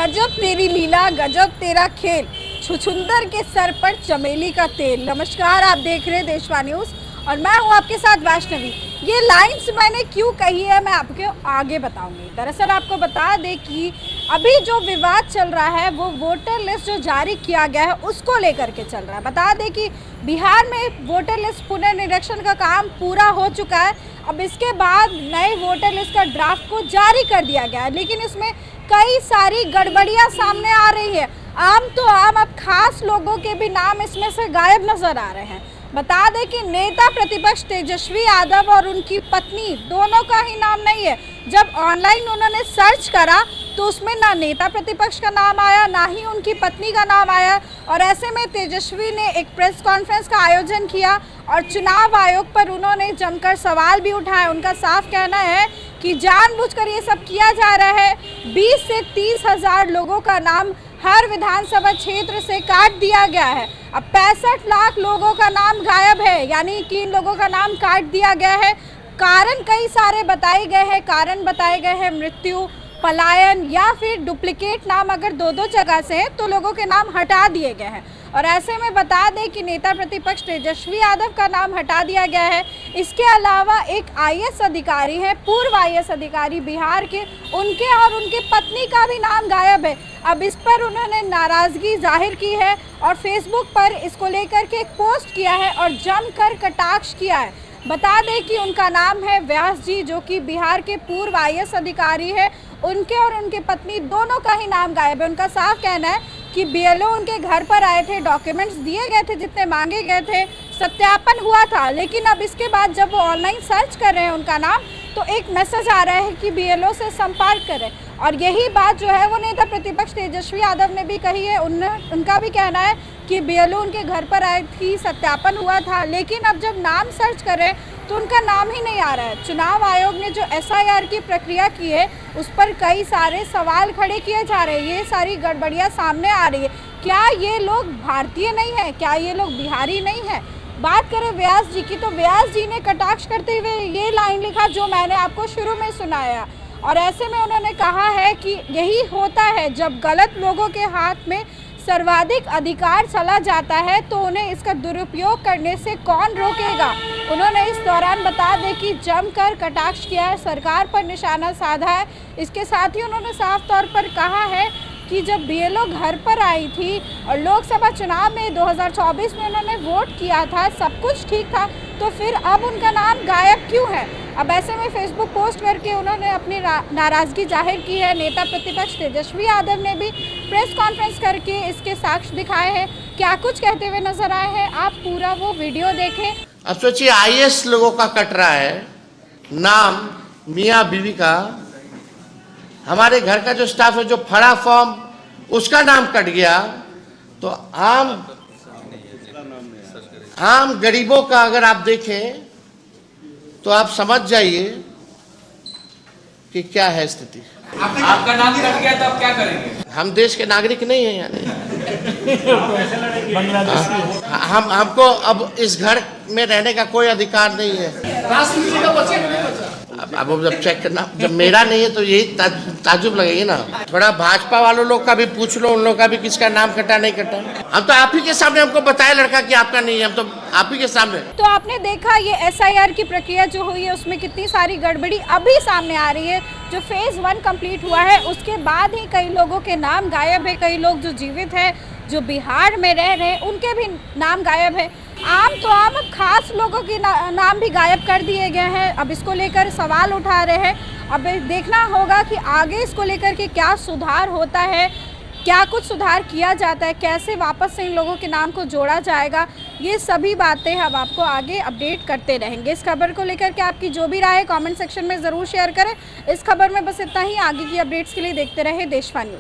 गजब तेरी लीला गजब तेरा खेल, छुछुंदर के सर पर चमेली का तेल। नमस्कार, आप देख रहे हैं देशवा न्यूज़ और मैं हूं आपके साथ वैष्णवी। ये लाइंस मैंने क्यों कही है मैं आपको आगे बताऊंगी। दरअसल आपको बता दें कि अभी जो विवाद चल रहा है वो वोटर लिस्ट जो जारी किया गया है उसको लेकर के चल रहा है। बता दें कि बिहार में वोटर लिस्ट पुनर्निरीक्षण का काम पूरा हो चुका है। अब इसके बाद नए वोटर लिस्ट का ड्राफ्ट को जारी कर दिया गया है, लेकिन इसमें कई सारी गड़बड़ियां सामने आ रही है। आम तो आम, अब खास लोगों के भी नाम इसमें से गायब नजर आ रहे हैं। बता दें कि नेता प्रतिपक्ष तेजस्वी यादव और उनकी पत्नी दोनों का ही नाम नहीं है। जब ऑनलाइन उन्होंने सर्च करा तो उसमें ना नेता प्रतिपक्ष का नाम आया, ना ही उनकी पत्नी का नाम आया। और ऐसे में तेजस्वी ने एक प्रेस कॉन्फ्रेंस का आयोजन किया और चुनाव आयोग पर उन्होंने जमकर सवाल भी उठाए। उनका साफ कहना है कि जानबूझकर ये सब किया जा रहा है। 20 से 30 हज़ार लोगों का नाम हर विधानसभा क्षेत्र से काट दिया गया है। अब 65 लाख लोगों का नाम गायब है, यानी कि इन लोगों का नाम काट दिया गया है। कारण कई सारे बताए गए हैं। कारण बताए गए हैं मृत्यु, पलायन या फिर डुप्लीकेट नाम अगर दो जगह से हैं तो लोगों के नाम हटा दिए गए हैं। और ऐसे में बता दें कि नेता प्रतिपक्ष तेजस्वी यादव का नाम हटा दिया गया है। इसके अलावा एक आईएएस अधिकारी है, पूर्व आईएएस अधिकारी बिहार के, उनके और उनके पत्नी का भी नाम गायब है। अब इस पर उन्होंने नाराज़गी जाहिर की है और फेसबुक पर इसको लेकर के एक पोस्ट किया है और जमकर कटाक्ष किया है। बता दें कि उनका नाम है व्यास जी, जो कि बिहार के पूर्व आईएएस अधिकारी है। उनके और उनके पत्नी दोनों का ही नाम गायब है। उनका साफ कहना है कि बीएलओ उनके घर पर आए थे, डॉक्यूमेंट्स दिए गए थे, जितने मांगे गए थे, सत्यापन हुआ था, लेकिन अब इसके बाद जब वो ऑनलाइन सर्च कर रहे हैं उनका नाम तो एक मैसेज आ रहा है कि बीएलओ से संपर्क करें। और यही बात जो है वो नेता प्रतिपक्ष तेजस्वी यादव ने भी कही है। उनका भी कहना है कि बीएलओ उनके घर पर आई थी, सत्यापन हुआ था, लेकिन अब जब नाम सर्च करें तो उनका नाम ही नहीं आ रहा है। चुनाव आयोग ने जो एसआईआर की प्रक्रिया की है उस पर कई सारे सवाल खड़े किए जा रहे हैं। ये सारी गड़बड़ियाँ सामने आ रही है। क्या ये लोग भारतीय नहीं है? क्या ये लोग बिहारी नहीं है? बात करें व्यास जी की तो व्यास जी ने कटाक्ष करते हुए ये लाइन लिखा जो मैंने आपको शुरू में सुनाया। और ऐसे में उन्होंने कहा है कि यही होता है जब गलत लोगों के हाथ में सर्वाधिक अधिकार चला जाता है तो उन्हें इसका दुरुपयोग करने से कौन रोकेगा। उन्होंने इस दौरान बता दें कि जमकर कटाक्ष किया है, सरकार पर निशाना साधा है। इसके साथ ही उन्होंने साफ तौर पर कहा है कि जब बीएलओ घर पर आई थी और लोकसभा चुनाव में 2024 में उन्होंने वोट किया था, सब कुछ ठीक था, तो फिर अब उनका नाम गायब क्यों है। अब ऐसे में फेसबुक पोस्ट करके उन्होंने अपनी नाराज़गी जाहिर की है। नेता प्रतिपक्ष तेजस्वी यादव ने भी प्रेस कॉन्फ्रेंस करके इसके साक्ष्य दिखाए हैं। क्या कुछ कहते हुए नजर आए हैं, आप पूरा वो वीडियो देखें। अब सोचिए, आईएएस लोगों का कट रहा है नाम, मियाँ बीवी का। हमारे घर का जो स्टाफ है, जो फड़ा फॉर्म, उसका नाम कट गया। तो आम गरीबों का अगर आप देखें तो आप समझ जाइए कि क्या है स्थिति। आपका नाम कट गया तो आप क्या करेंगे? हम देश के नागरिक नहीं हैं, यानी हमको अब इस घर में रहने का कोई अधिकार नहीं है। अब जब चेक करना, जब मेरा नहीं है तो यही ताजुब लगेगी ना। थोड़ा भाजपा वालों लोग का भी पूछ लो, उन लोग का भी किसका नाम कटा नहीं कटा। हम तो आप ही के सामने हमको बताया लड़का कि आपका नहीं है, हम तो आप ही के सामने। तो आपने देखा ये एसआईआर की प्रक्रिया जो हुई है उसमें कितनी सारी गड़बड़ी अभी सामने आ रही है। जो फेज़ 1 कंप्लीट हुआ है उसके बाद ही कई लोगों के नाम गायब है। कई लोग जो जीवित हैं, जो बिहार में रह रहे हैं, उनके भी नाम गायब है। आम तो आम, खास लोगों के नाम भी गायब कर दिए गए हैं। अब इसको लेकर सवाल उठा रहे हैं। अब देखना होगा कि आगे इसको लेकर के क्या सुधार होता है, क्या कुछ सुधार किया जाता है, कैसे वापस से इन लोगों के नाम को जोड़ा जाएगा। ये सभी बातें हम आपको आगे अपडेट करते रहेंगे। इस खबर को लेकर के आपकी जो भी राय है कमेंट सेक्शन में ज़रूर शेयर करें। इस खबर में बस इतना ही। आगे की अपडेट्स के लिए देखते रहे देशवा न्यूज़।